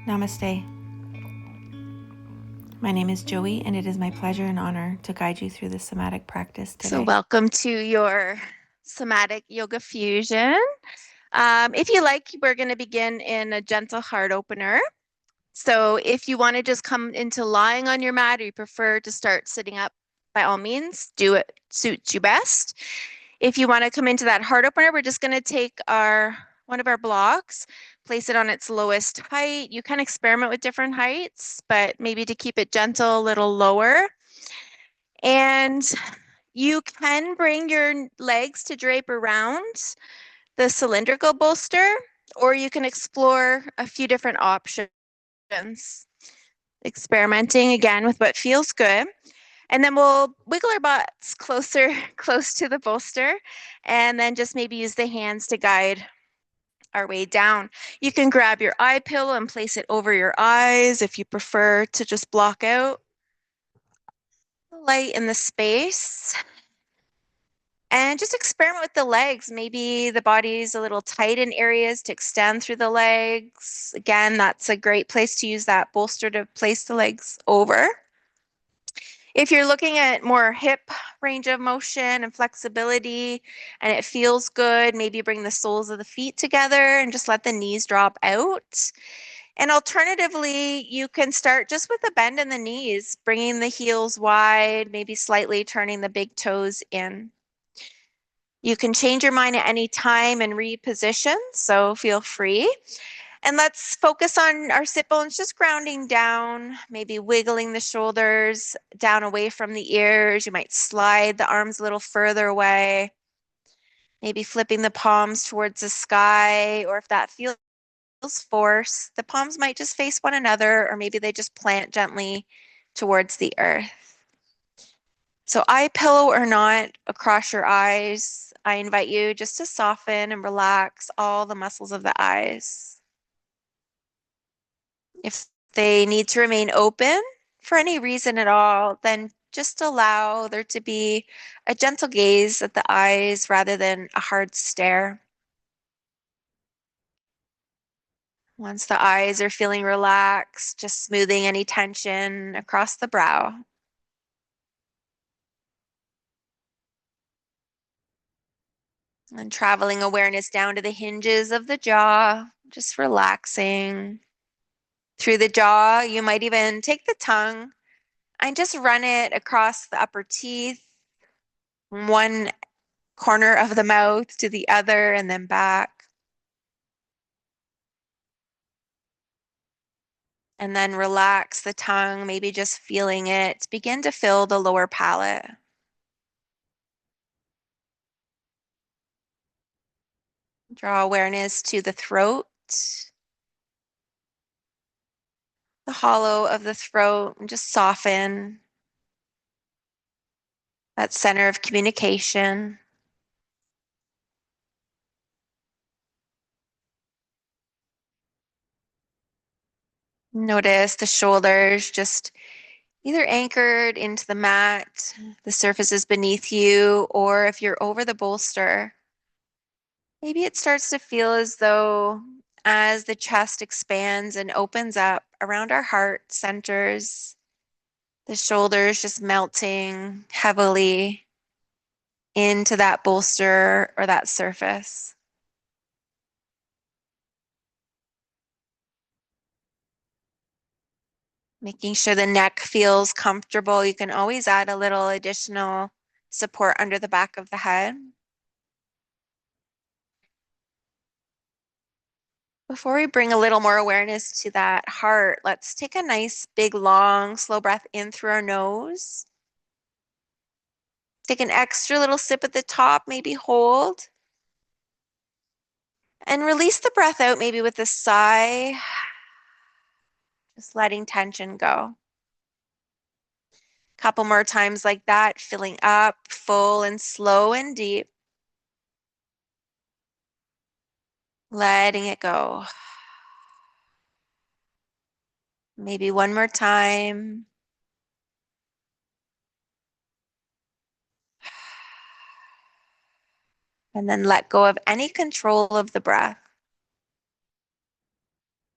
Namaste. My name is Joey, and it is my pleasure and honor to guide you through this somatic practice today. So welcome to your somatic yoga fusion. If you like, we're going to begin in a gentle heart opener. So if you want to just come into lying on your mat, or you prefer to start sitting up, by all means, do it suits you best. If you want to come into that heart opener, we're just going to take one of our blocks, place it on its lowest height. You can experiment with different heights, but maybe to keep it gentle, a little lower. And you can bring your legs to drape around the cylindrical bolster, or you can explore a few different options, experimenting again with what feels good. And then we'll wiggle our butts close to the bolster, and then just maybe use the hands to guide our way down. You can grab your eye pillow and place it over your eyes if you prefer to just block out the light in the space. And just experiment with the legs. Maybe the body's a little tight in areas to extend through the legs. Again, that's a great place to use that bolster to place the legs over. If you're looking at more hip range of motion and flexibility and it feels good, maybe bring the soles of the feet together and just let the knees drop out. And alternatively, you can start just with a bend in the knees, bringing the heels wide, maybe slightly turning the big toes in. You can change your mind at any time and reposition, so feel free. And let's focus on our sit bones, just grounding down, maybe wiggling the shoulders down away from the ears. You might slide the arms a little further away, maybe flipping the palms towards the sky, or if that feels forced, the palms might just face one another, or maybe they just plant gently towards the earth. So eye pillow or not, across your eyes, I invite you just to soften and relax all the muscles of the eyes. If they need to remain open for any reason at all, then just allow there to be a gentle gaze at the eyes rather than a hard stare. Once the eyes are feeling relaxed, just smoothing any tension across the brow. And traveling awareness down to the hinges of the jaw, just relaxing. Through the jaw, you might even take the tongue and just run it across the upper teeth, one corner of the mouth to the other, and then back. And then relax the tongue, maybe just feeling it begin to fill the lower palate. Draw awareness to the throat, the hollow of the throat, and just soften that center of communication. Notice the shoulders just either anchored into the mat, the surfaces beneath you, or if you're over the bolster, maybe it starts to feel as though as the chest expands and opens up around our heart centers, the shoulders just melting heavily into that bolster or that surface. Making sure the neck feels comfortable. You can always add a little additional support under the back of the head. Before we bring a little more awareness to that heart, let's take a nice, big, long, slow breath in through our nose. Take an extra little sip at the top, maybe hold. And release the breath out, maybe with a sigh, just letting tension go. Couple more times like that, filling up, full and slow and deep. Letting it go. Maybe one more time. And then let go of any control of the breath.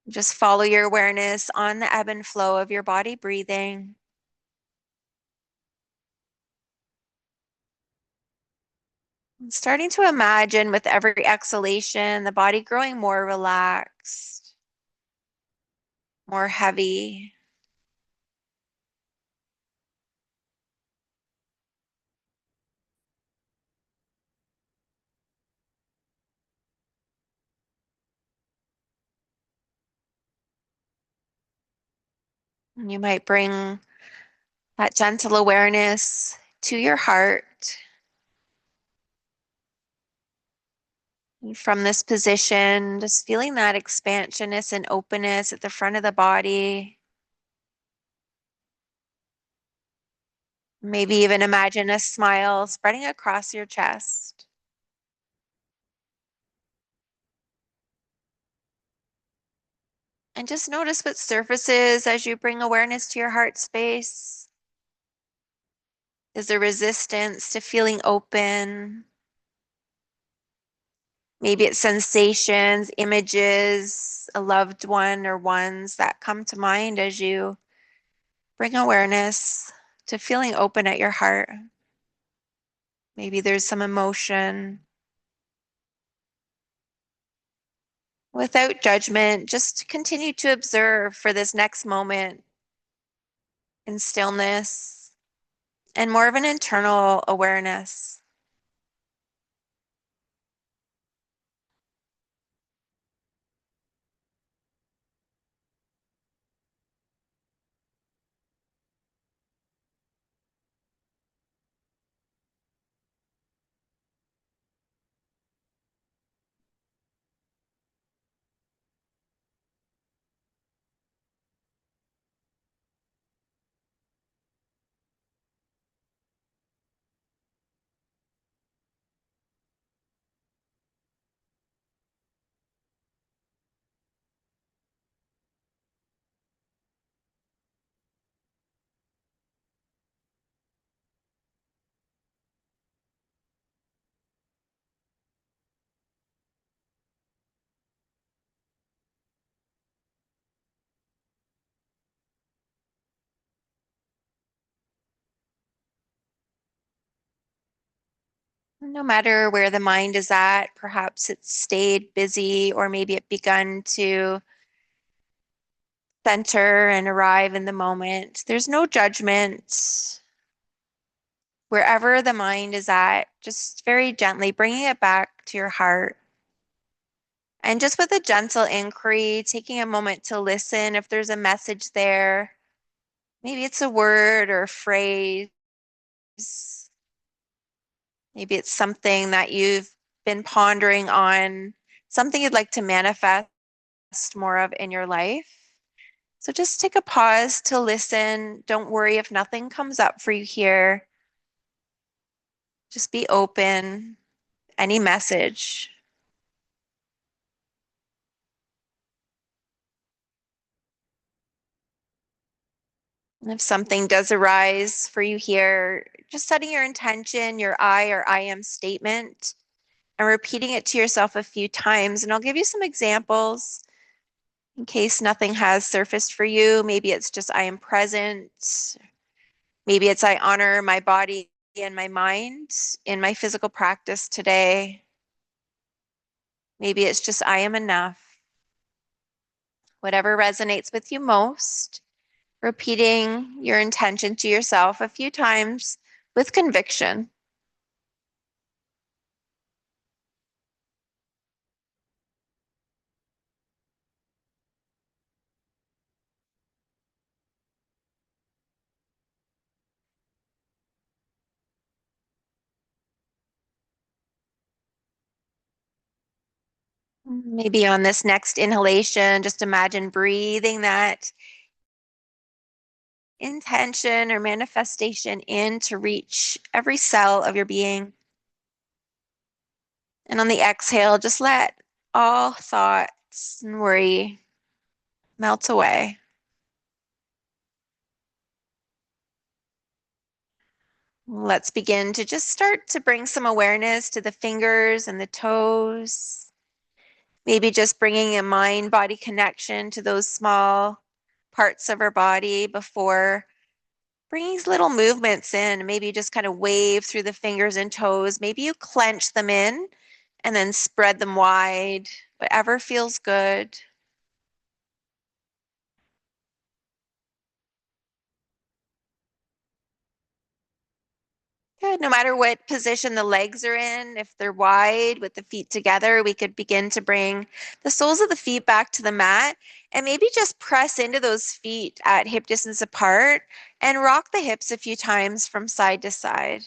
Just follow your awareness on the ebb and flow of your body breathing. Starting to imagine with every exhalation, the body growing more relaxed, more heavy. And you might bring that gentle awareness to your heart. And from this position, just feeling that expansionness and openness at the front of the body. Maybe even imagine a smile spreading across your chest. And just notice what surfaces as you bring awareness to your heart space. Is there resistance to feeling open? Maybe it's sensations, images, a loved one or ones that come to mind as you bring awareness to feeling open at your heart. Maybe there's some emotion. Without judgment, just continue to observe for this next moment in stillness and more of an internal awareness. No matter where the mind is at, perhaps it's stayed busy or maybe it begun to center and arrive in the moment. There's no judgment. Wherever the mind is at, just very gently bringing it back to your heart. And just with a gentle inquiry, taking a moment to listen if there's a message there. Maybe it's a word or a phrase. Maybe it's something that you've been pondering on, something you'd like to manifest more of in your life. So just take a pause to listen. Don't worry if nothing comes up for you here. Just be open. Any message. And if something does arise for you here, just setting your intention, your I or I am statement, and repeating it to yourself a few times. And I'll give you some examples in case nothing has surfaced for you. Maybe it's just I am present. Maybe it's I honor my body and my mind in my physical practice today. Maybe it's just I am enough. Whatever resonates with you most, repeating your intention to yourself a few times with conviction. Maybe on this next inhalation, just imagine breathing that intention or manifestation in to reach every cell of your being. And on the exhale, just let all thoughts and worry melt away. Let's begin to just start to bring some awareness to the fingers and the toes. Maybe just bringing a mind-body connection to those small parts of our body before bringing little movements in. Maybe just kind of wave through the fingers and toes. Maybe you clench them in and then spread them wide, whatever feels good. Good. No matter what position the legs are in, if they're wide with the feet together, we could begin to bring the soles of the feet back to the mat and maybe just press into those feet at hip distance apart and rock the hips a few times from side to side.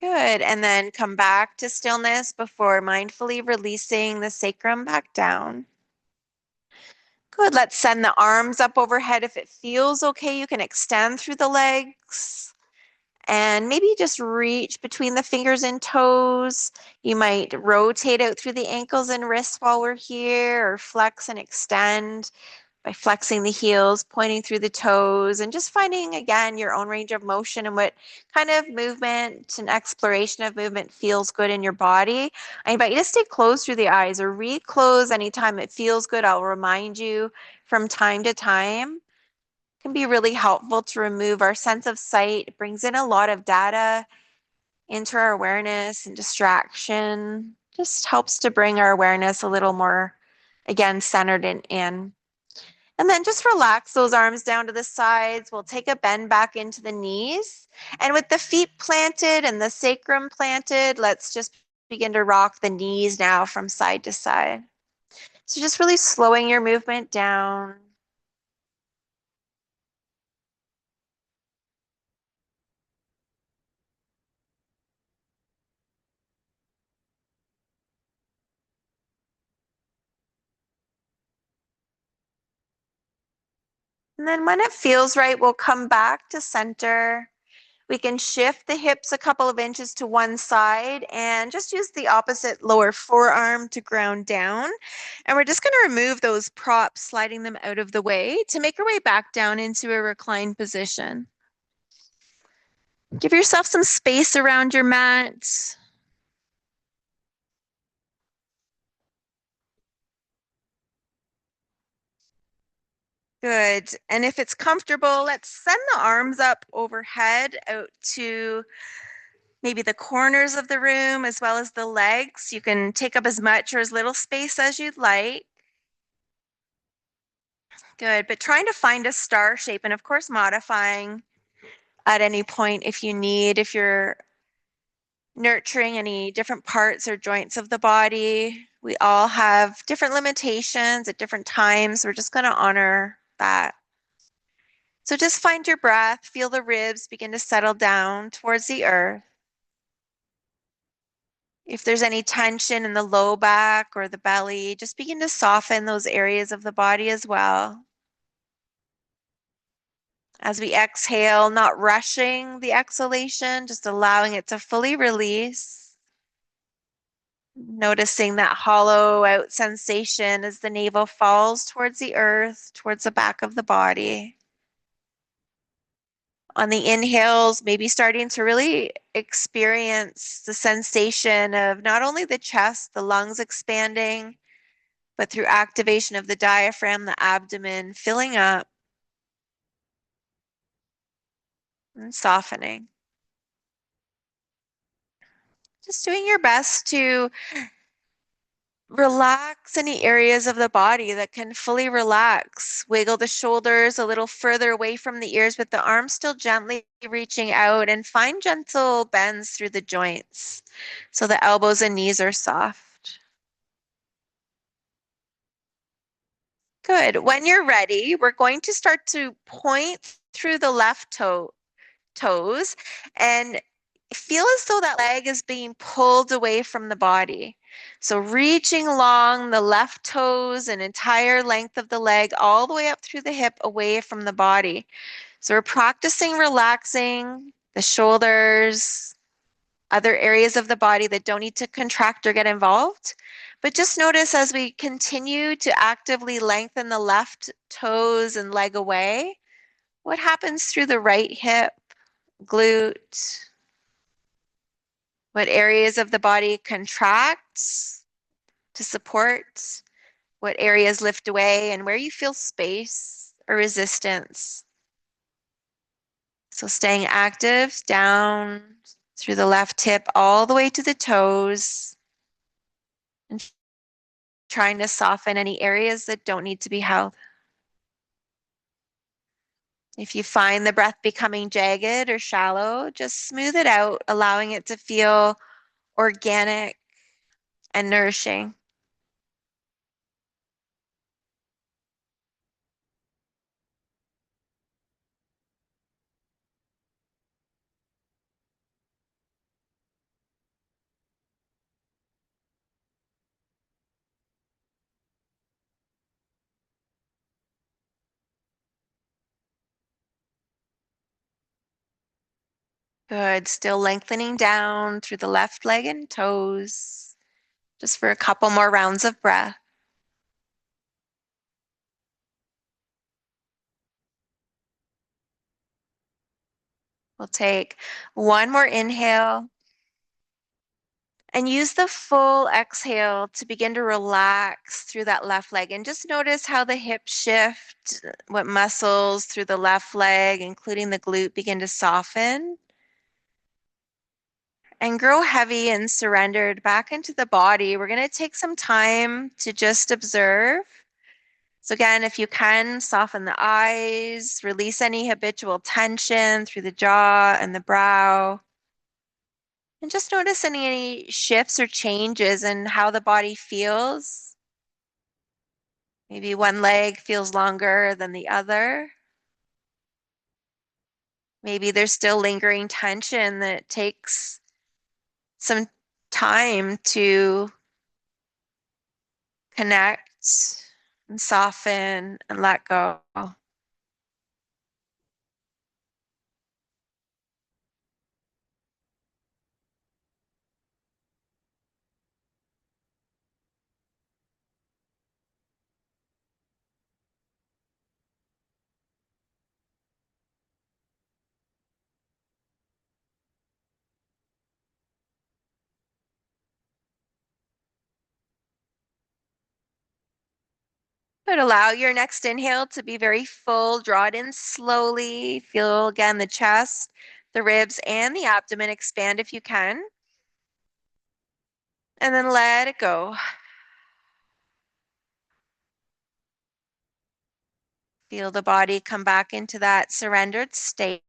Good. And then come back to stillness before mindfully releasing the sacrum back down. Good. Let's send the arms up overhead. If it feels okay, you can extend through the legs and maybe just reach between the fingers and toes. You might rotate out through the ankles and wrists while we're here, or flex and extend by flexing the heels, pointing through the toes, and just finding again your own range of motion and what kind of movement and exploration of movement feels good in your body. I invite you to stay closed through the eyes or reclose anytime it feels good. I'll remind you from time to time. It can be really helpful to remove our sense of sight. It brings in a lot of data into our awareness and distraction. Just helps to bring our awareness a little more, again, centered and in. And then just relax those arms down to the sides. We'll take a bend back into the knees. And with the feet planted and the sacrum planted, let's just begin to rock the knees now from side to side. So just really slowing your movement down. And then when it feels right, we'll come back to center. We can shift the hips a couple of inches to one side and just use the opposite lower forearm to ground down. And we're just going to remove those props, sliding them out of the way to make our way back down into a reclined position. Give yourself some space around your mat. Good. And if it's comfortable, let's send the arms up overhead out to maybe the corners of the room as well as the legs. You can take up as much or as little space as you'd like. Good, but trying to find a star shape and of course modifying at any point if you need, if you're nurturing any different parts or joints of the body. We all have different limitations at different times. We're just going to honor that. So just find your breath, feel the ribs begin to settle down towards the earth. If there's any tension in the low back or the belly, just begin to soften those areas of the body as well. As we exhale, not rushing the exhalation, just allowing it to fully release. Noticing that hollow out sensation as the navel falls towards the earth, towards the back of the body. On the inhales, maybe starting to really experience the sensation of not only the chest, the lungs expanding, but through activation of the diaphragm, the abdomen filling up and softening. Just doing your best to relax any areas of the body that can fully relax. Wiggle the shoulders a little further away from the ears with the arms still gently reaching out, and find gentle bends through the joints so the elbows and knees are soft. Good. When you're ready, we're going to start to point through the left toes and feel as though that leg is being pulled away from the body. So reaching along the left toes, an entire length of the leg, all the way up through the hip, away from the body. So we're practicing relaxing the shoulders, other areas of the body that don't need to contract or get involved, But just notice as we continue to actively lengthen the left toes and leg away, what happens through the right hip, glute? What areas of the body contract to support? What areas lift away, and where you feel space or resistance? So staying active down through the left hip all the way to the toes, and trying to soften any areas that don't need to be held. If you find the breath becoming jagged or shallow, just smooth it out, allowing it to feel organic and nourishing. Good. Still lengthening down through the left leg and toes, just for a couple more rounds of breath. We'll take one more inhale and use the full exhale to begin to relax through that left leg. And just notice how the hips shift, what muscles through the left leg, including the glute, begin to soften and grow heavy and surrendered back into the body. We're going to take some time to just observe. So again, if you can, soften the eyes, release any habitual tension through the jaw and the brow. And just notice any shifts or changes in how the body feels. Maybe one leg feels longer than the other. Maybe there's still lingering tension that takes some time to connect and soften and let go. But allow your next inhale to be very full. Draw it in slowly. Feel again the chest, the ribs, and the abdomen expand if you can. And then let it go. Feel the body come back into that surrendered state.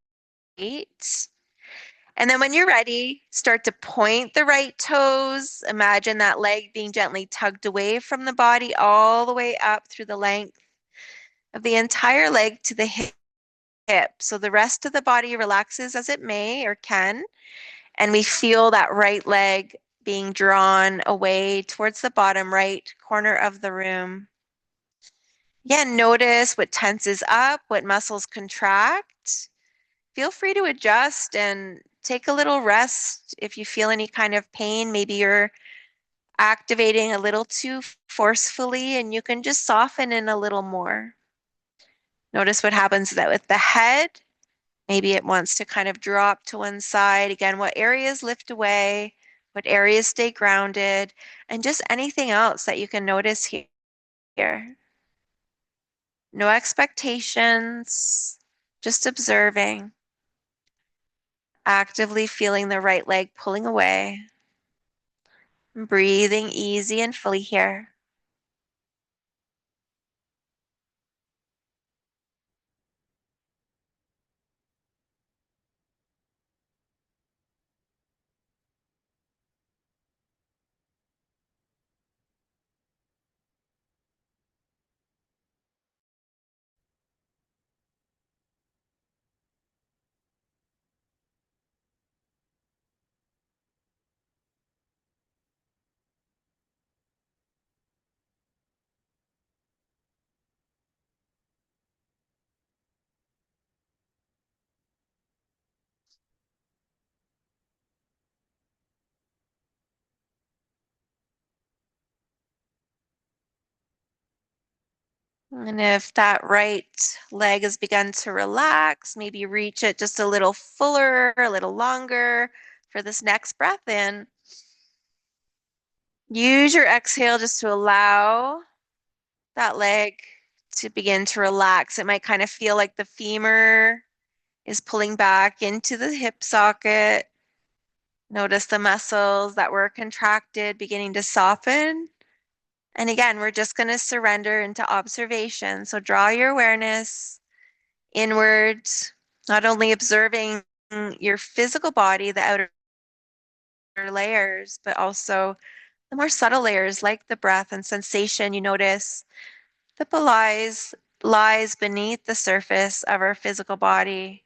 And then when you're ready, start to point the right toes. Imagine that leg being gently tugged away from the body all the way up through the length of the entire leg to the hip. So the rest of the body relaxes as it may or can. And we feel that right leg being drawn away towards the bottom right corner of the room. Again, notice what tenses up, what muscles contract. Feel free to adjust and take a little rest if you feel any kind of pain. Maybe you're activating a little too forcefully and you can just soften in a little more. Notice what happens that with the head. Maybe it wants to kind of drop to one side. Again, what areas lift away, what areas stay grounded, and just anything else that you can notice here. No expectations, just observing. Actively feeling the right leg pulling away. Breathing easy and fully here. And if that right leg has begun to relax, maybe reach it just a little fuller, a little longer for this next breath in. Use your exhale just to allow that leg to begin to relax. It might kind of feel like the femur is pulling back into the hip socket. Notice the muscles that were contracted beginning to soften. And again, we're just going to surrender into observation. So draw your awareness inwards, not only observing your physical body, the outer layers, but also the more subtle layers like the breath and sensation you notice that lies beneath the surface of our physical body.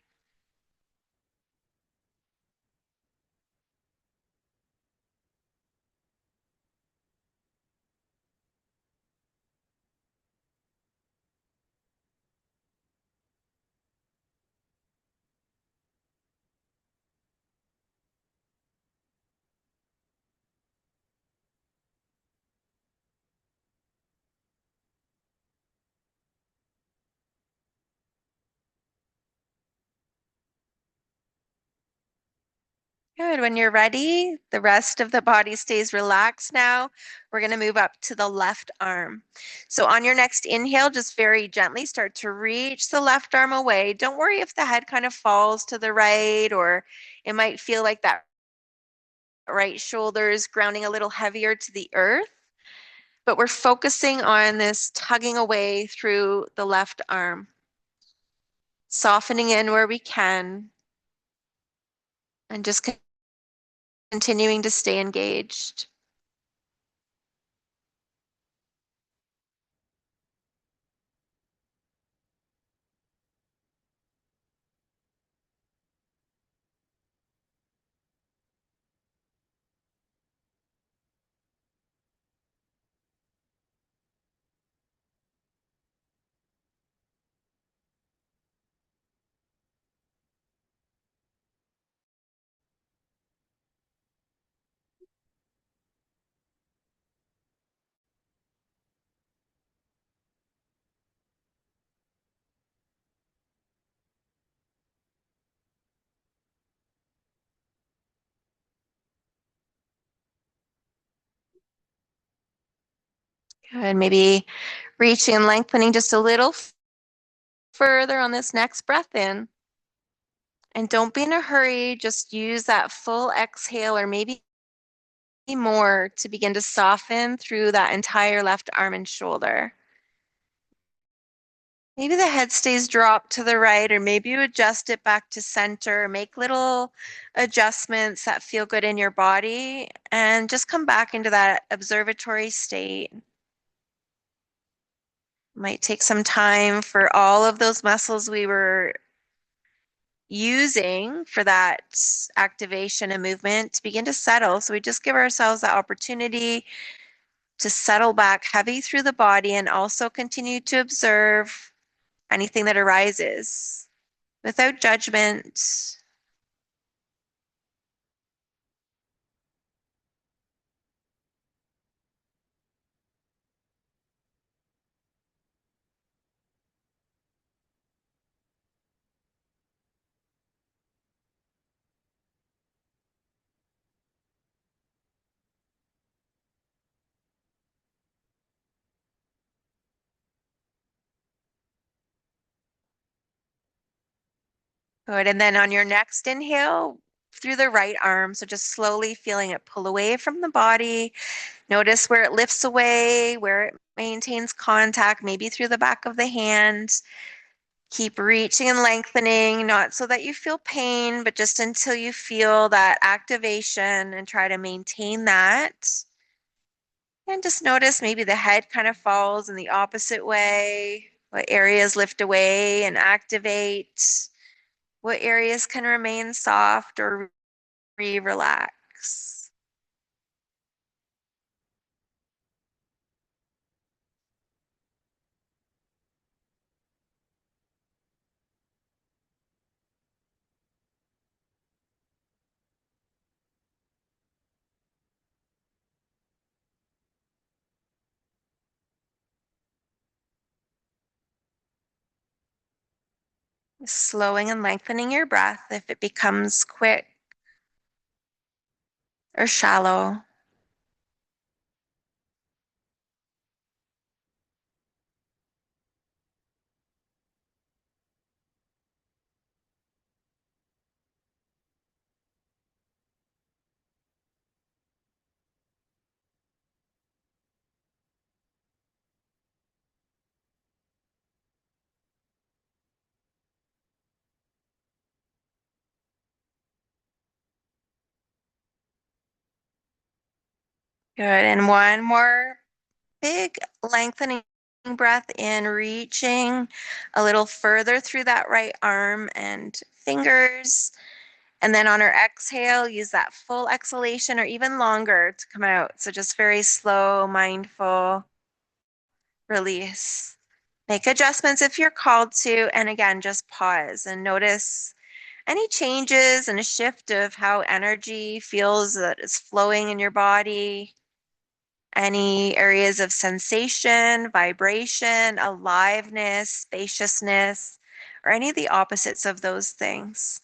Good. When you're ready, the rest of the body stays relaxed now. We're going to move up to the left arm. So on your next inhale, just very gently start to reach the left arm away. Don't worry if the head kind of falls to the right, or it might feel like that right shoulder is grounding a little heavier to the earth. But we're focusing on this tugging away through the left arm, softening in where we can, and just continuing to stay engaged. Good. Maybe reaching and lengthening just a little further on this next breath in. And don't be in a hurry. Just use that full exhale or maybe more to begin to soften through that entire left arm and shoulder. Maybe the head stays dropped to the right, or maybe you adjust it back to center. Make little adjustments that feel good in your body and just come back into that observatory state. Might take some time for all of those muscles we were using for that activation and movement to begin to settle. So we just give ourselves that opportunity to settle back heavy through the body and also continue to observe anything that arises without judgment. Good. And then on your next inhale, through the right arm, so just slowly feeling it pull away from the body. Notice where it lifts away, where it maintains contact, maybe through the back of the hand. Keep reaching and lengthening, not so that you feel pain, but just until you feel that activation, and try to maintain that. And just notice maybe the head kind of falls in the opposite way. What areas lift away and activate? What areas can remain soft or relax? Slowing and lengthening your breath if it becomes quick or shallow. Good. And one more big lengthening breath in, reaching a little further through that right arm and fingers. And then on our exhale, use that full exhalation or even longer to come out. So just very slow, mindful release. Make adjustments if you're called to. And again, just pause and notice any changes and a shift of how energy feels that is flowing in your body. Any areas of sensation, vibration, aliveness, spaciousness, or any of the opposites of those things.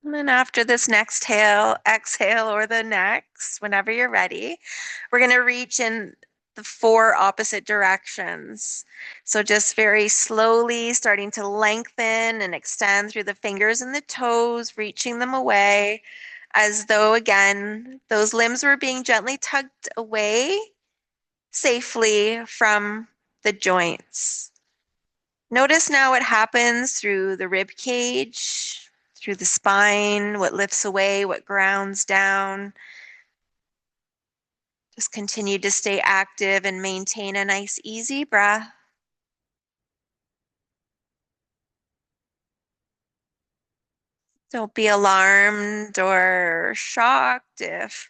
And then after this next exhale or the next, whenever you're ready, we're going to reach in the 4 opposite directions. So just very slowly starting to lengthen and extend through the fingers and the toes, reaching them away as though, again, those limbs were being gently tugged away safely from the joints. Notice now what happens through the rib cage, through the spine, what lifts away, what grounds down. Just continue to stay active and maintain a nice, easy breath. Don't be alarmed or shocked if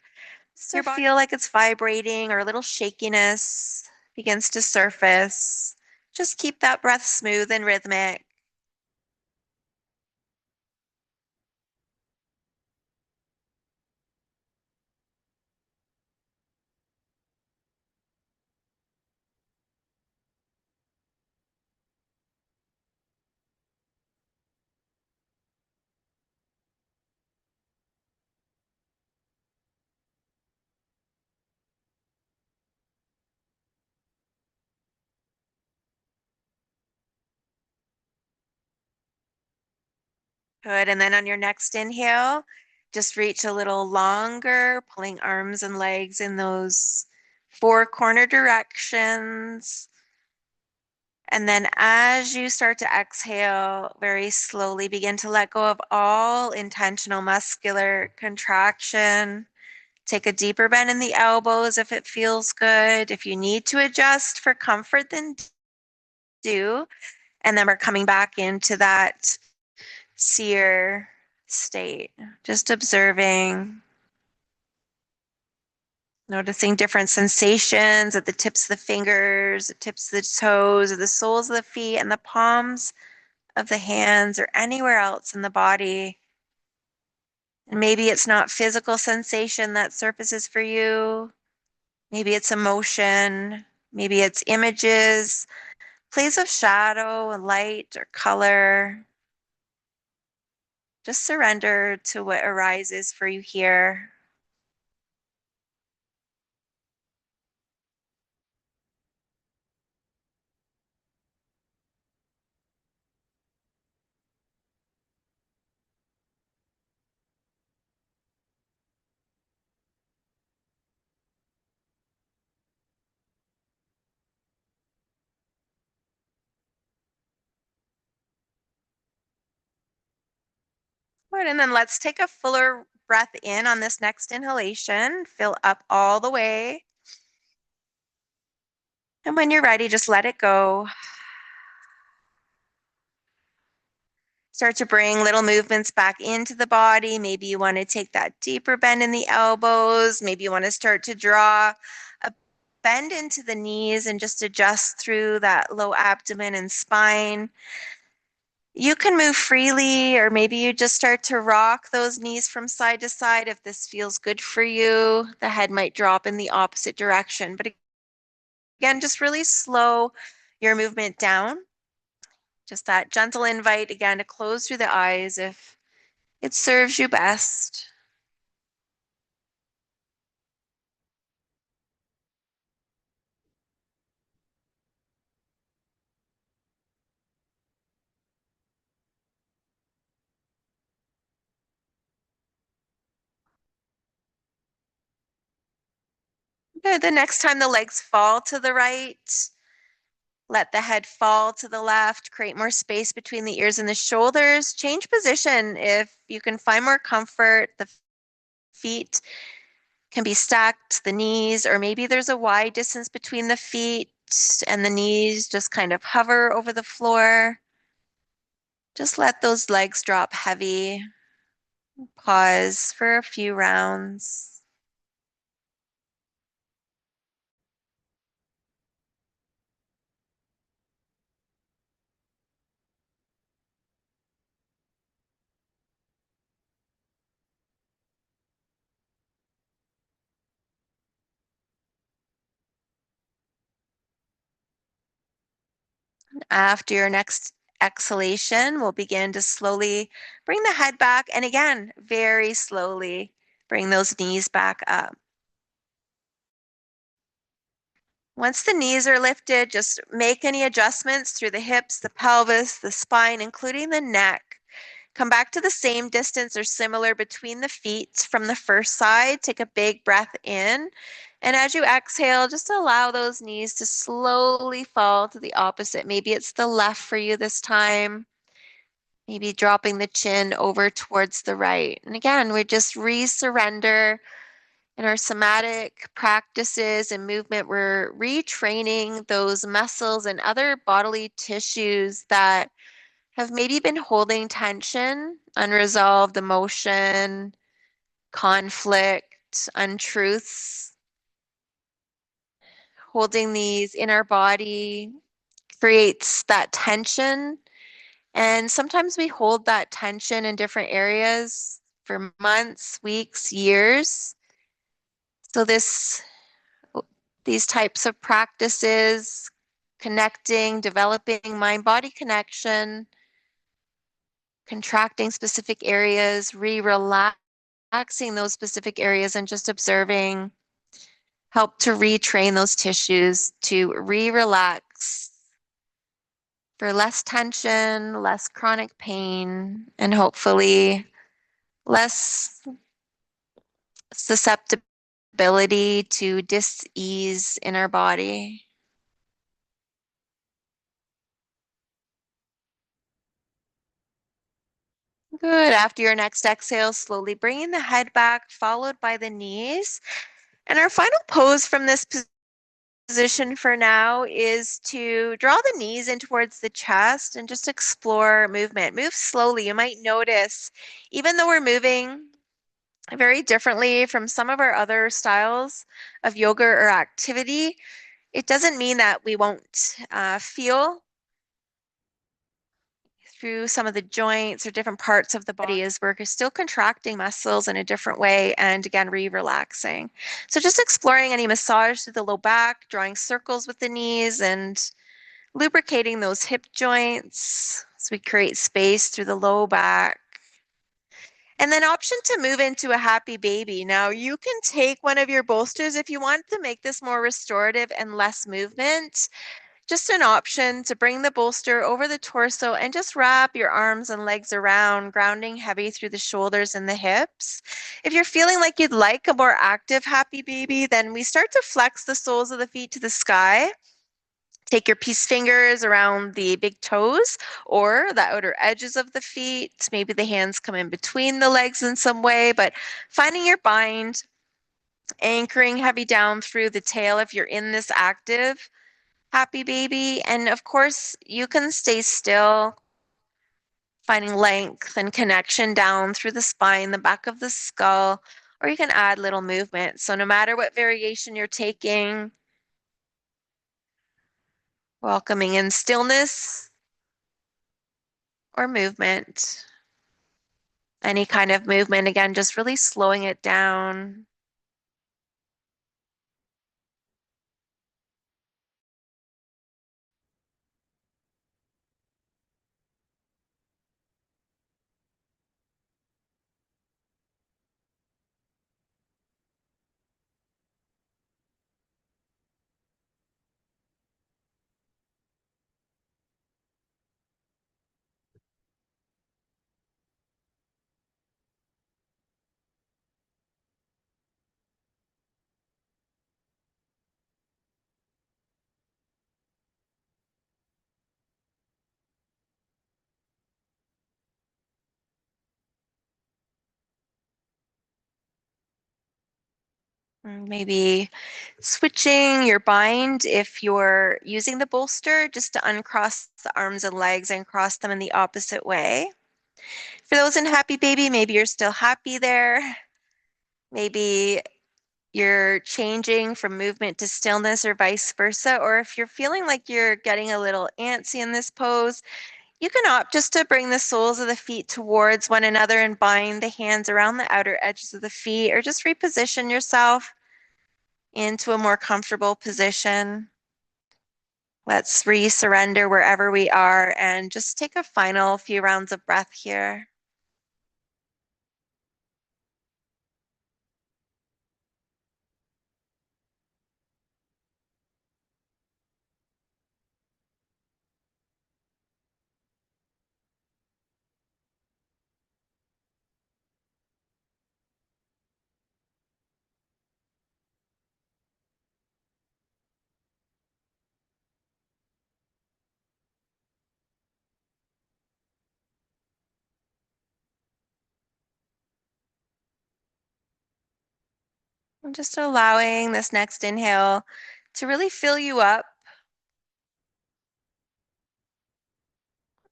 you feel like it's vibrating or a little shakiness begins to surface. Just keep that breath smooth and rhythmic. Good. And then on your next inhale, just reach a little longer, pulling arms and legs in those 4 corner directions. And then as you start to exhale, very slowly begin to let go of all intentional muscular contraction. Take a deeper bend in the elbows if it feels good. If you need to adjust for comfort, then do. And then we're coming back into that seer state, just observing, noticing different sensations at the tips of the fingers, the tips of the toes, or the soles of the feet, and the palms of the hands, or anywhere else in the body. And maybe it's not physical sensation that surfaces for you. Maybe it's emotion. Maybe it's images, plays of shadow and light or color. Just surrender to what arises for you here. Good. And then let's take a fuller breath in on this next inhalation. Fill up all the way. And when you're ready, just let it go. Start to bring little movements back into the body. Maybe you want to take that deeper bend in the elbows. Maybe you want to start to draw a bend into the knees and just adjust through that low abdomen and spine. You can move freely, or maybe you just start to rock those knees from side to side if this feels good for you. The head might drop in the opposite direction. But again, just really slow your movement down. Just that gentle invite again to close through the eyes if it serves you best. Good. The next time the legs fall to the right, let the head fall to the left, create more space between the ears and the shoulders. Change position if you can find more comfort. The feet can be stacked, the knees, or maybe there's a wide distance between the feet and the knees just kind of hover over the floor. Just let those legs drop heavy. Pause for a few rounds. After your next exhalation, we'll begin to slowly bring the head back. And again, very slowly bring those knees back up. Once the knees are lifted, just make any adjustments through the hips, the pelvis, the spine, including the neck. Come back to the same distance or similar between the feet from the first side. Take a big breath in. And as you exhale, just allow those knees to slowly fall to the opposite. Maybe it's the left for you this time. Maybe dropping the chin over towards the right. And again, we just re-surrender in our somatic practices and movement. We're retraining those muscles and other bodily tissues that have maybe been holding tension, unresolved emotion, conflict, untruths. Holding these in our body creates that tension. And sometimes we hold that tension in different areas for months, weeks, years. So these types of practices, connecting, developing mind-body connection, contracting specific areas, relaxing those specific areas and just observing, help to retrain those tissues to re-relax for less tension, less chronic pain, and hopefully less susceptibility to dis-ease in our body. Good. After your next exhale, slowly bringing the head back, followed by the knees. And our final pose from this position for now is to draw the knees in towards the chest and just explore movement. Move slowly. You might notice, even though we're moving very differently from some of our other styles of yoga or activity, it doesn't mean that we won't feel through some of the joints or different parts of the body as we're still contracting muscles in a different way and again, relaxing. So just exploring any massage through the low back, drawing circles with the knees and lubricating those hip joints as we create space through the low back. And then option to move into a happy baby. Now you can take one of your bolsters if you want to make this more restorative and less movement. Just an option to bring the bolster over the torso and just wrap your arms and legs around, grounding heavy through the shoulders and the hips. If you're feeling like you'd like a more active happy baby, then we start to flex the soles of the feet to the sky. Take your peace fingers around the big toes or the outer edges of the feet. Maybe the hands come in between the legs in some way, but finding your bind, anchoring heavy down through the tail if you're in this active happy baby. And of course, you can stay still Finding length and connection down through the spine, the back of the skull, or you can add little movement. So no matter what variation you're taking, welcoming in stillness or movement. Any kind of movement, again, just really slowing it down. Maybe switching your bind if you're using the bolster, just to uncross the arms and legs and cross them in the opposite way. For those in happy baby, maybe you're still happy there. Maybe you're changing from movement to stillness or vice versa. Or if you're feeling like you're getting a little antsy in this pose, you can opt just to bring the soles of the feet towards one another and bind the hands around the outer edges of the feet, or just reposition yourself into a more comfortable position. Let's re-surrender wherever we are and just take a final few rounds of breath here. And just allowing this next inhale to really fill you up.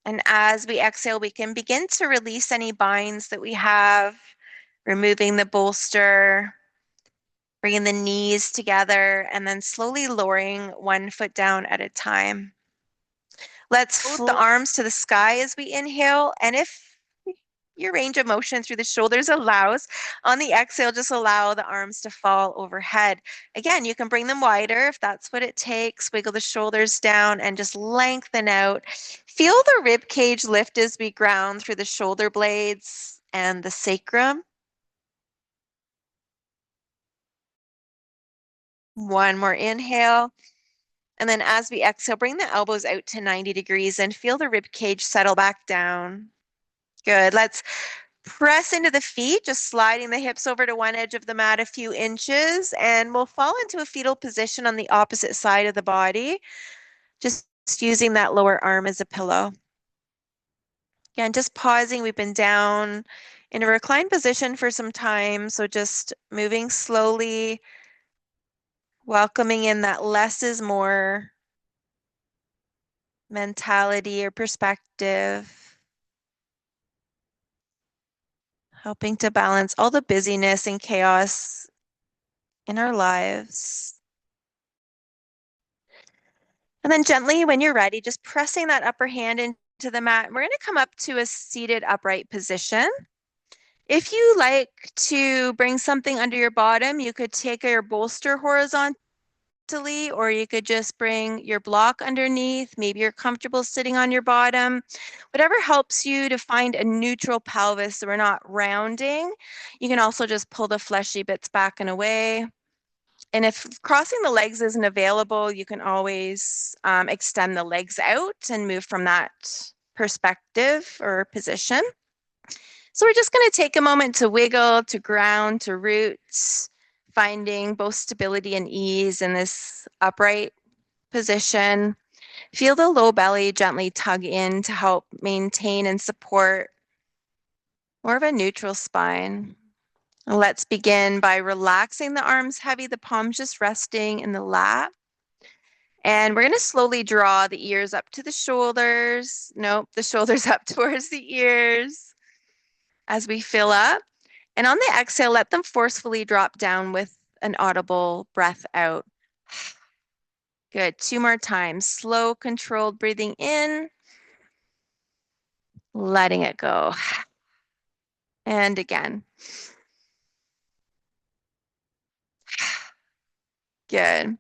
And as we exhale, we can begin to release any binds that we have, removing the bolster, bringing the knees together, and then slowly lowering one foot down at a time. Let's float the arms to the sky as we inhale. And if your range of motion through the shoulders allows, on the exhale, just allow the arms to fall overhead. Again, you can bring them wider if that's what it takes. Wiggle the shoulders down and just lengthen out. Feel the rib cage lift as we ground through the shoulder blades and the sacrum. One more inhale. And then as we exhale, bring the elbows out to 90 degrees and feel the rib cage settle back down. Good. Let's press into the feet, just sliding the hips over to one edge of the mat a few inches, and we'll fall into a fetal position on the opposite side of the body, just using that lower arm as a pillow. Again, just pausing. We've been down in a reclined position for some time, so just moving slowly, welcoming in that less is more mentality or perspective, helping to balance all the busyness and chaos in our lives. And then gently, when you're ready, just pressing that upper hand into the mat. We're going to come up to a seated upright position. If you like to bring something under your bottom, you could take your bolster horizontally, or you could just bring your block underneath. Maybe you're comfortable sitting on your bottom. Whatever helps you to find a neutral pelvis so we're not rounding. You can also just pull the fleshy bits back and away. And if crossing the legs isn't available, you can always extend the legs out and move from that perspective or position. So we're just going to take a moment to wiggle, to ground, to root, finding both stability and ease in this upright position. Feel the low belly gently tug in to help maintain and support more of a neutral spine. Let's begin by relaxing the arms heavy, the palms just resting in the lap. And we're going to slowly draw the ears up to the shoulders. Nope, the shoulders up towards the ears as we fill up. And on the exhale, let them forcefully drop down with an audible breath out. Good. 2 more times. Slow, controlled breathing in, letting it go. And again. Good.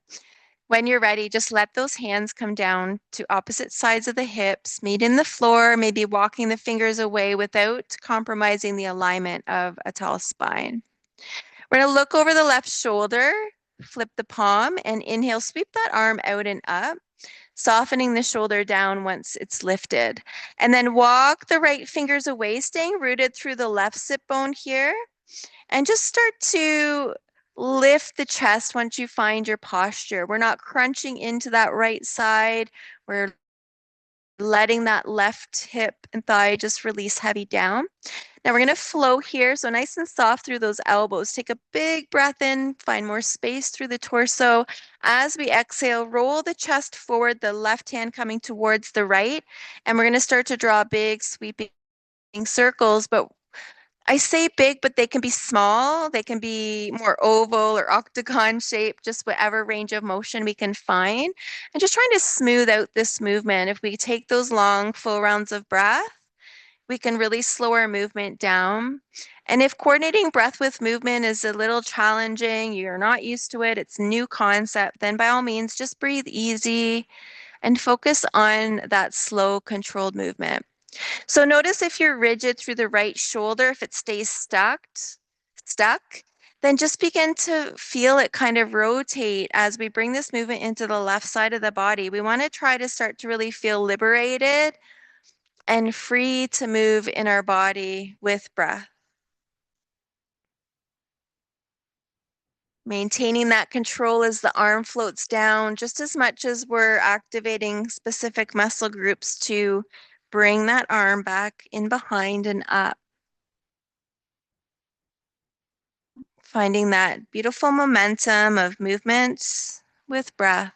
When you're ready, just let those hands come down to opposite sides of the hips, meet in the floor, maybe walking the fingers away without compromising the alignment of a tall spine. We're going to look over the left shoulder, flip the palm, and inhale, sweep that arm out and up, softening the shoulder down once it's lifted. And then walk the right fingers away, staying rooted through the left sit bone here. And just start to lift the chest once you find your posture. We're not crunching into that right side. We're letting that left hip and thigh just release heavy down. Now we're going to flow here, so nice and soft through those elbows. Take a big breath in, find more space through the torso. As we exhale, roll the chest forward, the left hand coming towards the right, and we're going to start to draw big sweeping circles, but I say big, but they can be small. They can be more oval or octagon shape, just whatever range of motion we can find. And just trying to smooth out this movement. If we take those long, full rounds of breath, we can really slow our movement down. And if coordinating breath with movement is a little challenging, you're not used to it, it's a new concept, then by all means, just breathe easy and focus on that slow, controlled movement. So notice if you're rigid through the right shoulder, if it stays stuck, then just begin to feel it kind of rotate as we bring this movement into the left side of the body. We want to try to start to really feel liberated and free to move in our body with breath. Maintaining that control as the arm floats down, just as much as we're activating specific muscle groups to bring that arm back in behind and up. Finding that beautiful momentum of movement with breath.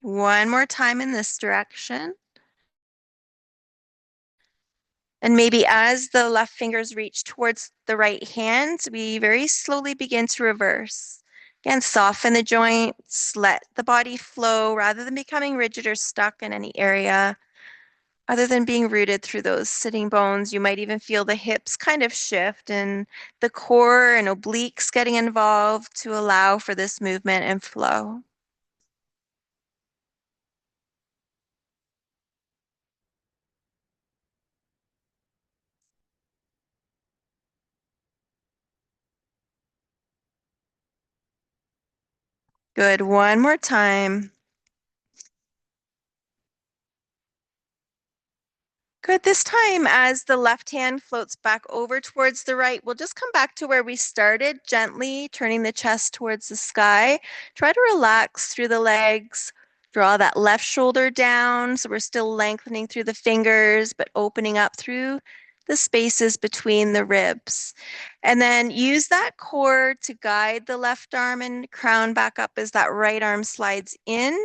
One more time in this direction. And maybe as the left fingers reach towards the right hand, we very slowly begin to reverse. Again, soften the joints, let the body flow rather than becoming rigid or stuck in any area. Other than being rooted through those sitting bones, you might even feel the hips kind of shift and the core and obliques getting involved to allow for this movement and flow. Good. One more time. Good. This time, as the left hand floats back over towards the right, we'll just come back to where we started, gently turning the chest towards the sky. Try to relax through the legs. Draw that left shoulder down, so we're still lengthening through the fingers, but opening up through the spaces between the ribs. And then use that core to guide the left arm and crown back up as that right arm slides in.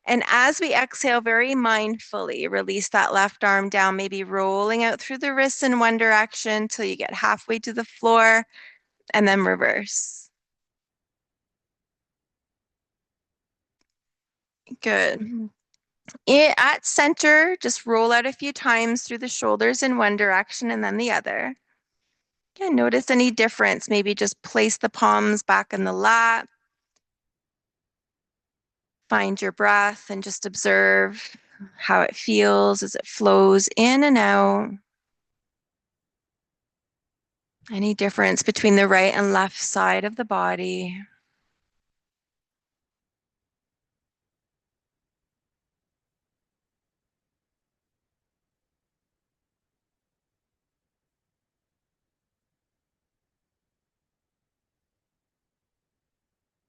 And as we exhale, very mindfully release that left arm down, maybe rolling out through the wrists in one direction till you get halfway to the floor, and then reverse. Good. At center, just roll out a few times through the shoulders in one direction and then the other. Again, notice any difference. Maybe just place the palms back in the lap. Find your breath and just observe how it feels as it flows in and out. Any difference between the right and left side of the body.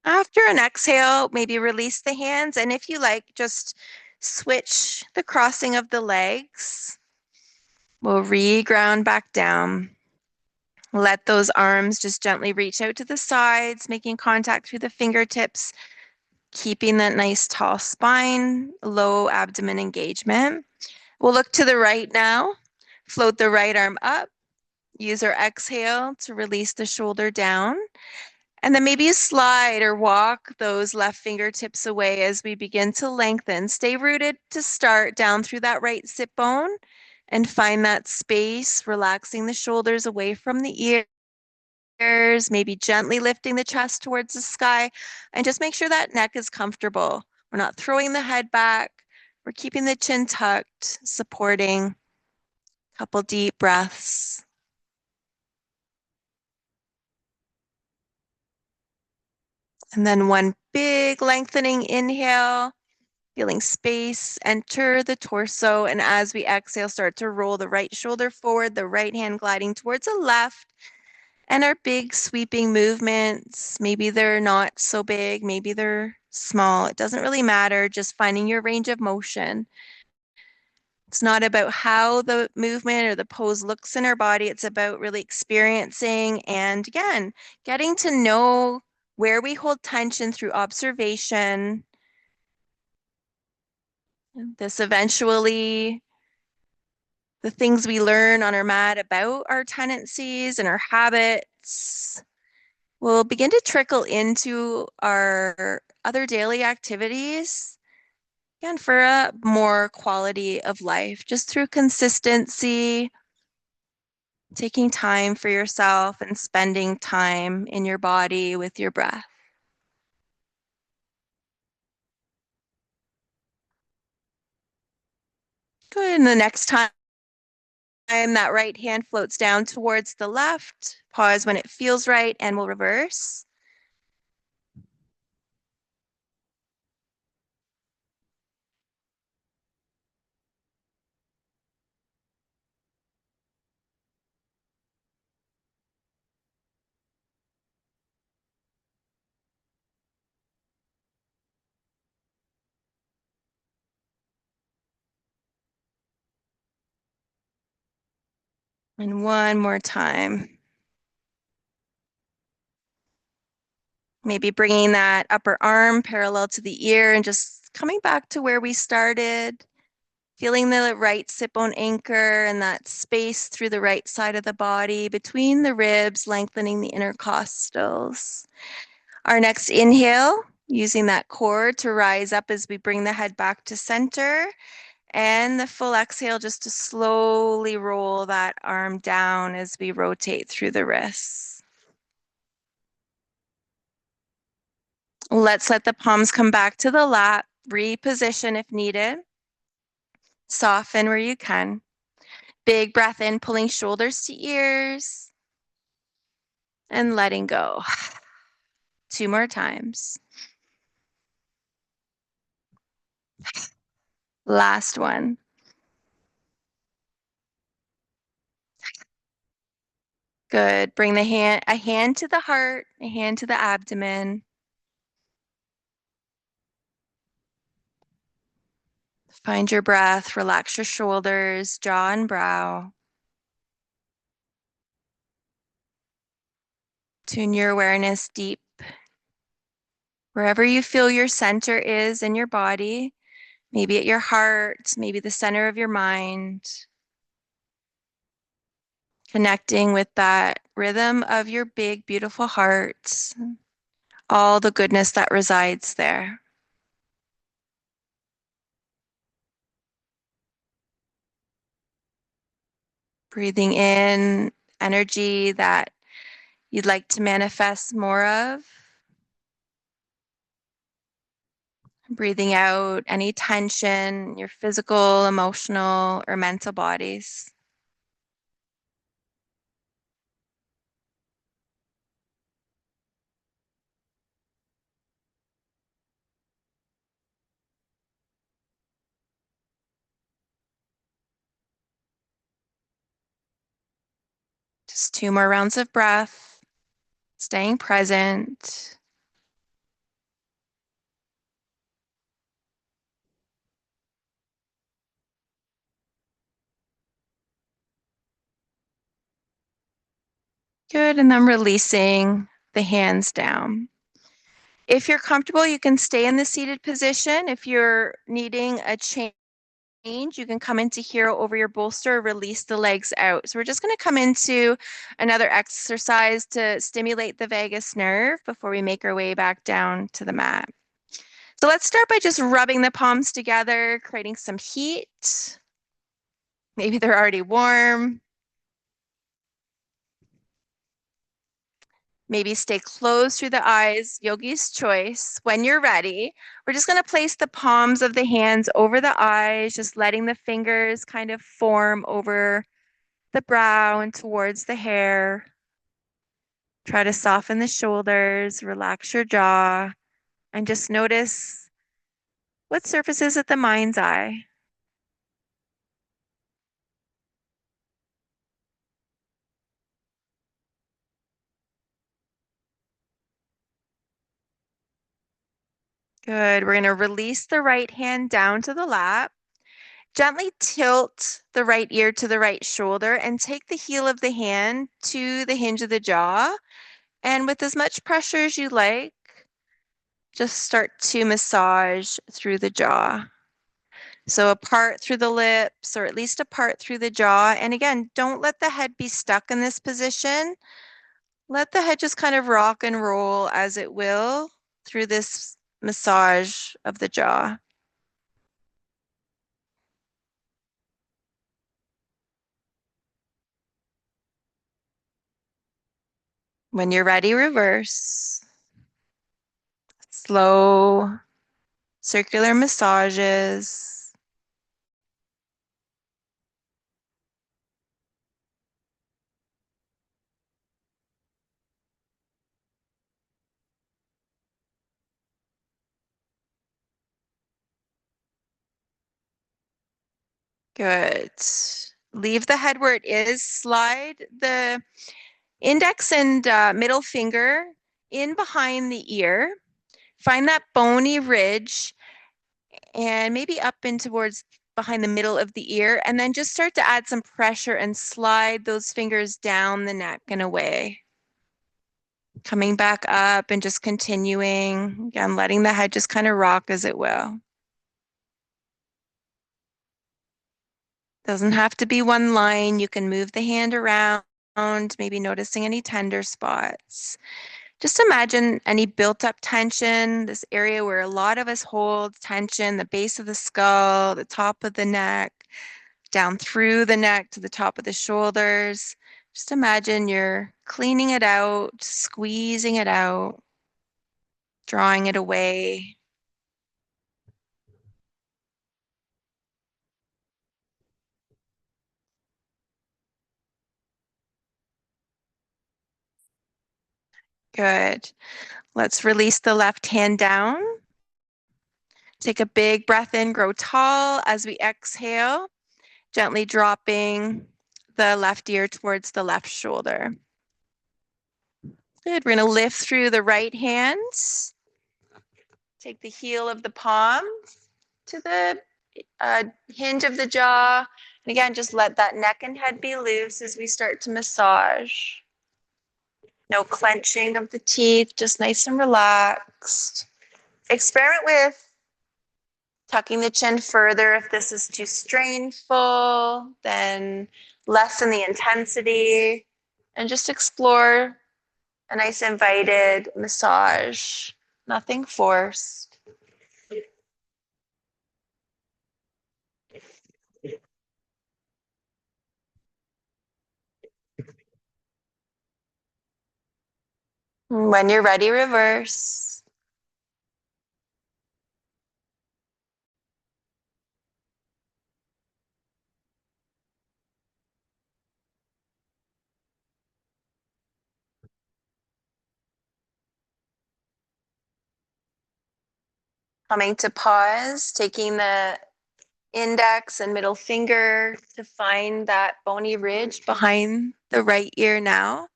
After an exhale, maybe release the hands. And if you like, just switch the crossing of the legs. We'll re-ground back down. Let those arms just gently reach out to the sides, making contact through the fingertips, keeping that nice tall spine, low abdomen engagement. We'll look to the right now. Float the right arm up. Use our exhale to release the shoulder down. And then maybe slide or walk those left fingertips away as we begin to lengthen. Stay rooted to start down through that right sit bone and find that space, relaxing the shoulders away from the ears, maybe gently lifting the chest towards the sky, and just make sure that neck is comfortable. We're not throwing the head back. We're keeping the chin tucked, supporting. Couple deep breaths. And then one big lengthening inhale, feeling space enter the torso. And as we exhale, start to roll the right shoulder forward, the right hand gliding towards the left. And our big sweeping movements, maybe they're not so big, maybe they're small. It doesn't really matter, just finding your range of motion. It's not about how the movement or the pose looks in our body. It's about really experiencing and, again, getting to know where we hold tension through observation. This eventually, the things we learn on our mat about our tendencies and our habits will begin to trickle into our other daily activities. Again, for a more quality of life, just through consistency, taking time for yourself and spending time in your body with your breath. Good. And the next time that right hand floats down towards the left, pause when it feels right, and we'll reverse. And one more time. Maybe bringing that upper arm parallel to the ear and just coming back to where we started. Feeling the right sit bone anchor and that space through the right side of the body between the ribs, lengthening the intercostals. Our next inhale, using that core to rise up as we bring the head back to center. And the full exhale just to slowly roll that arm down as we rotate through the wrists. Let's let the palms come back to the lap, reposition if needed. Soften where you can. Big breath in, pulling shoulders to ears and letting go. 2 more times. Last one. Good. Bring a hand to the heart, a hand to the abdomen. Find your breath, relax your shoulders, jaw and brow. Tune your awareness deep wherever you feel your center is in your body, maybe at your heart, maybe the center of your mind. Connecting with that rhythm of your big, beautiful heart, all the goodness that resides there. Breathing in energy that you'd like to manifest more of. Breathing out any tension, your physical, emotional, or mental bodies. Just 2 more rounds of breath, staying present. Good, and then releasing the hands down. If you're comfortable, you can stay in the seated position. If you're needing a change, you can come into hero over your bolster, release the legs out. So we're just going to come into another exercise to stimulate the vagus nerve before we make our way back down to the mat. So let's start by just rubbing the palms together, creating some heat. Maybe they're already warm. Maybe stay closed through the eyes, yogi's choice. When you're ready, we're just going to place the palms of the hands over the eyes, just letting the fingers kind of form over the brow and towards the hair. Try to soften the shoulders, relax your jaw, and just notice what surfaces at the mind's eye. Good. We're going to release the right hand down to the lap. Gently tilt the right ear to the right shoulder and take the heel of the hand to the hinge of the jaw. And with as much pressure as you like, just start to massage through the jaw. So a part through the lips, or at least a part through the jaw. And again, don't let the head be stuck in this position. Let the head just kind of rock and roll as it will through this massage of the jaw. When you're ready, reverse. Slow circular massages. Good. Leave the head where it is. Slide the index and middle finger in behind the ear. Find that bony ridge and maybe up in towards behind the middle of the ear, and then just start to add some pressure and slide those fingers down the neck and away. Coming back up and just continuing, again, letting the head just kind of rock as it will. Doesn't have to be one line. You can move the hand around, maybe noticing any tender spots. Just imagine any built up tension, this area where a lot of us hold tension, the base of the skull, the top of the neck, down through the neck to the top of the shoulders. Just imagine you're cleaning it out, squeezing it out, drawing it away. Good. Let's release the left hand down. Take a big breath in, grow tall as we exhale, gently dropping the left ear towards the left shoulder. Good. We're going to lift through the right hand. Take the heel of the palm to the hinge of the jaw. And again, just let that neck and head be loose as we start to massage. No clenching of the teeth, just nice and relaxed. Experiment with tucking the chin further if this is too strainful, then lessen the intensity, and just explore a nice invited massage, nothing forced. When you're ready, reverse. Coming to pause, taking the index and middle finger to find that bony ridge behind the right ear now.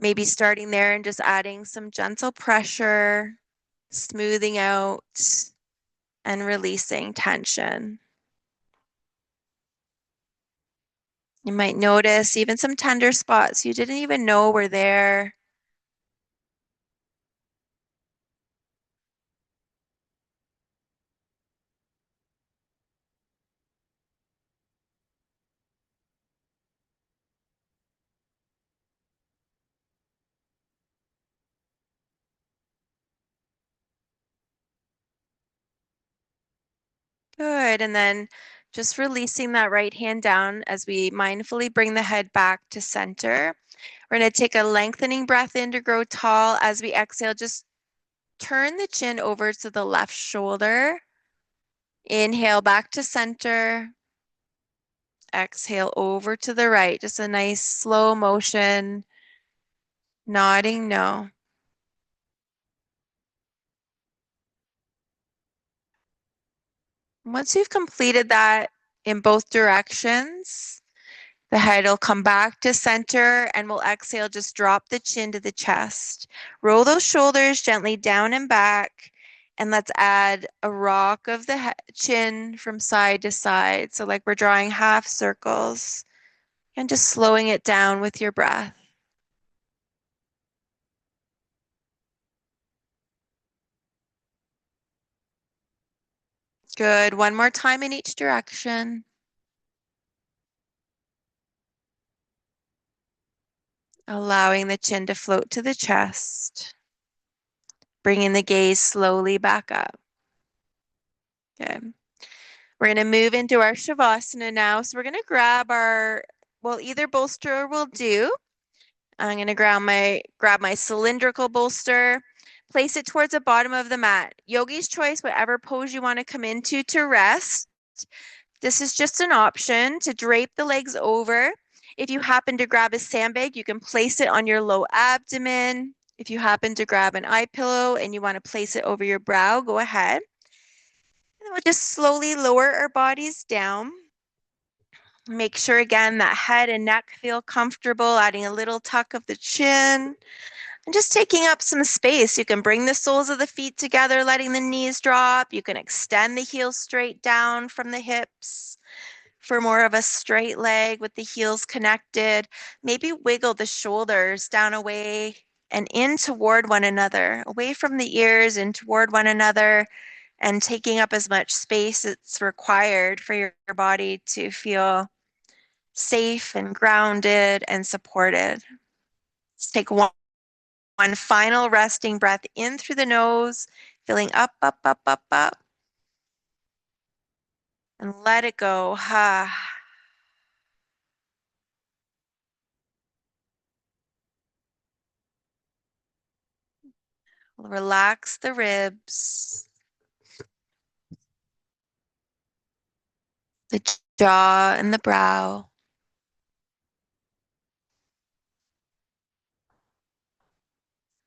Maybe starting there and just adding some gentle pressure, smoothing out and releasing tension. You might notice even some tender spots you didn't even know were there. Good. And then just releasing that right hand down as we mindfully bring the head back to center. We're going to take a lengthening breath in to grow tall. As we exhale, just turn the chin over to the left shoulder. Inhale back to center. Exhale over to the right. Just a nice slow motion, nodding no. Once you've completed that in both directions, the head will come back to center and we'll exhale, just drop the chin to the chest. Roll those shoulders gently down and back. And let's add a rock of the chin from side to side. So like we're drawing half circles and just slowing it down with your breath. Good. One more time in each direction. Allowing the chin to float to the chest. Bringing the gaze slowly back up. Good. We're going to move into our Shavasana now. So we're going to grab our, well, either bolster will do. I'm going to grab my cylindrical bolster, place it towards the bottom of the mat. Yogi's choice, whatever pose you want to come into to rest. This is just an option to drape the legs over. If you happen to grab a sandbag, you can place it on your low abdomen. If you happen to grab an eye pillow and you want to place it over your brow, go ahead. And then we'll just slowly lower our bodies down. Make sure again that head and neck feel comfortable, adding a little tuck of the chin. And just taking up some space. You can bring the soles of the feet together, letting the knees drop. You can extend the heels straight down from the hips for more of a straight leg with the heels connected. Maybe wiggle the shoulders down away and in toward one another, away from the ears and toward one another, and taking up as much space as required for your body to feel safe and grounded and supported. Let's take one final resting breath in through the nose, feeling up, up, up, up, up. And let it go. Ha. Relax the ribs, the jaw and the brow.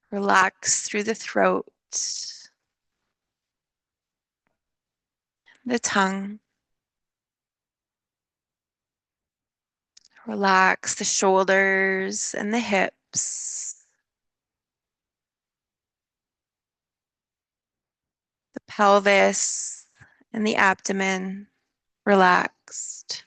Relax through the throat, the tongue. Relax the shoulders and the hips, the pelvis and the abdomen. Relaxed.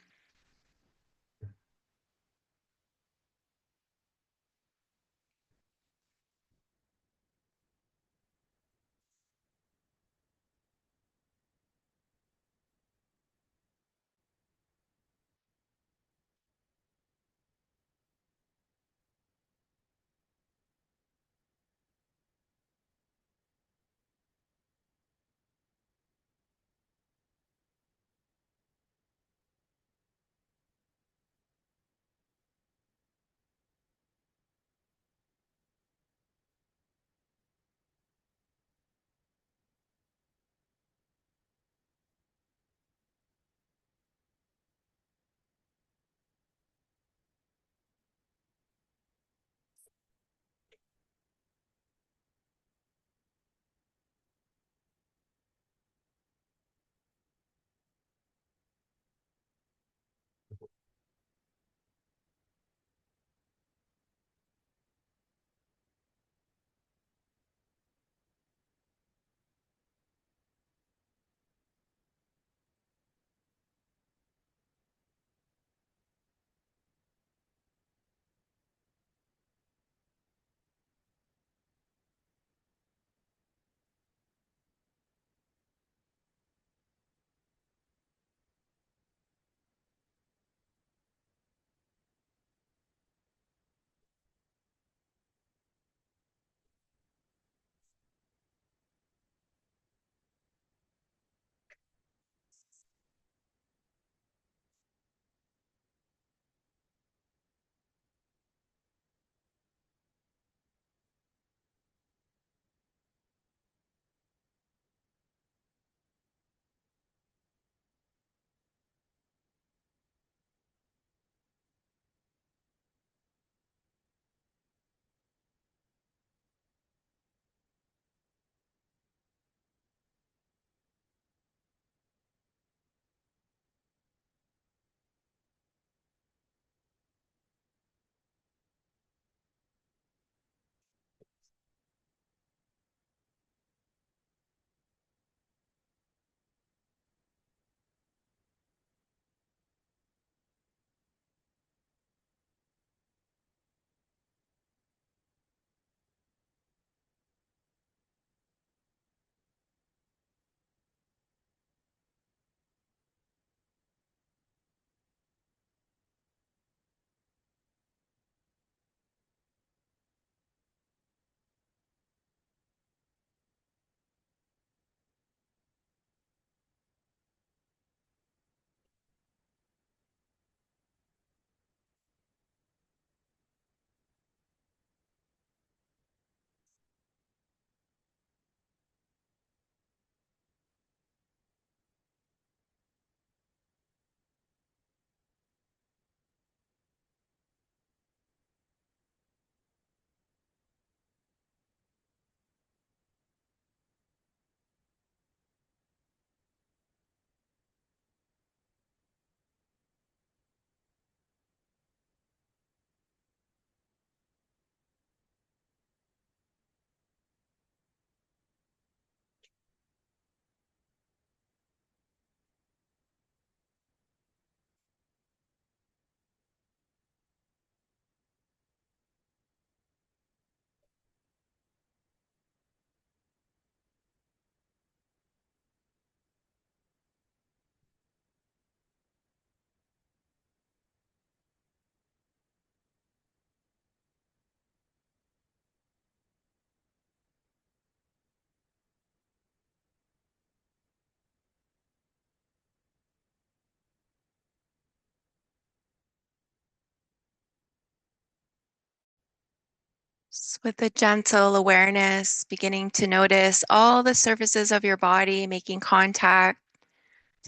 With a gentle awareness, beginning to notice all the surfaces of your body making contact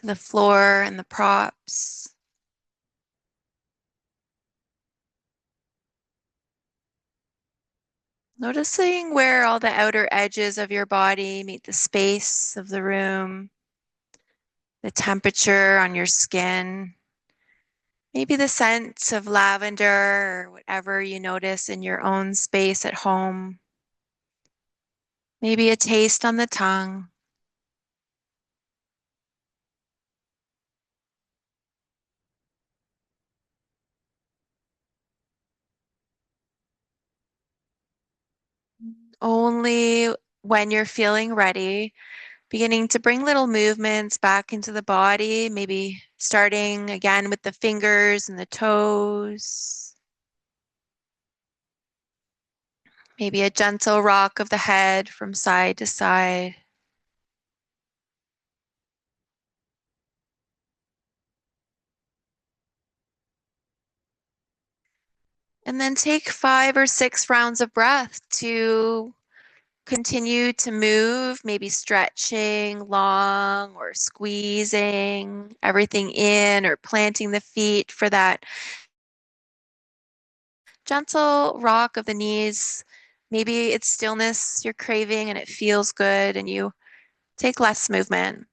to the floor and the props. Noticing where all the outer edges of your body meet the space of the room, the temperature on your skin, maybe the scent of lavender or whatever you notice in your own space at home, maybe a taste on the tongue. Only when you're feeling ready, beginning to bring little movements back into the body, maybe starting again with the fingers and the toes. Maybe a gentle rock of the head from side to side. And then take 5 or 6 rounds of breath to continue to move, maybe stretching long or squeezing everything in or planting the feet for that gentle rock of the knees. Maybe it's stillness you're craving and it feels good and you take less movement.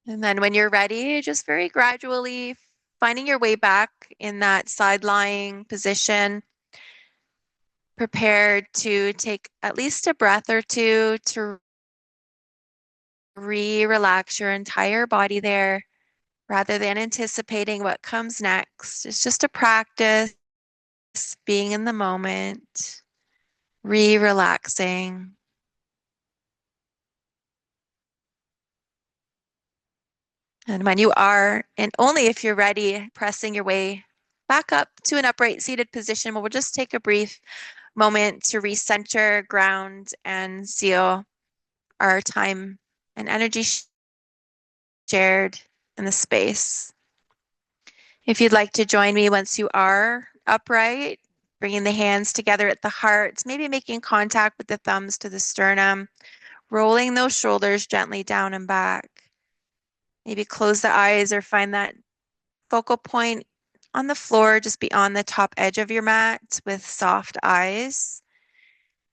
And then when you're ready, just very gradually finding your way back in that side lying position, prepared to take at least a breath or two to relax your entire body there rather than anticipating what comes next. It's just a practice being in the moment, relaxing. And when you are, and only if you're ready, pressing your way back up to an upright seated position, we'll just take a brief moment to recenter, ground, and seal our time and energy shared in the space. If you'd like to join me once you are upright, bringing the hands together at the heart, maybe making contact with the thumbs to the sternum, rolling those shoulders gently down and back. Maybe close the eyes or find that focal point on the floor just beyond the top edge of your mat with soft eyes.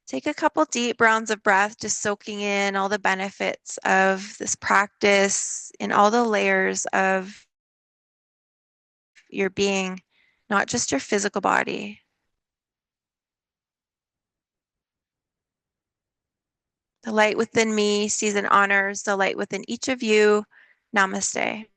Take a couple deep rounds of breath, just soaking in all the benefits of this practice in all the layers of your being, not just your physical body. The light within me sees and honors the light within each of you. Namaste.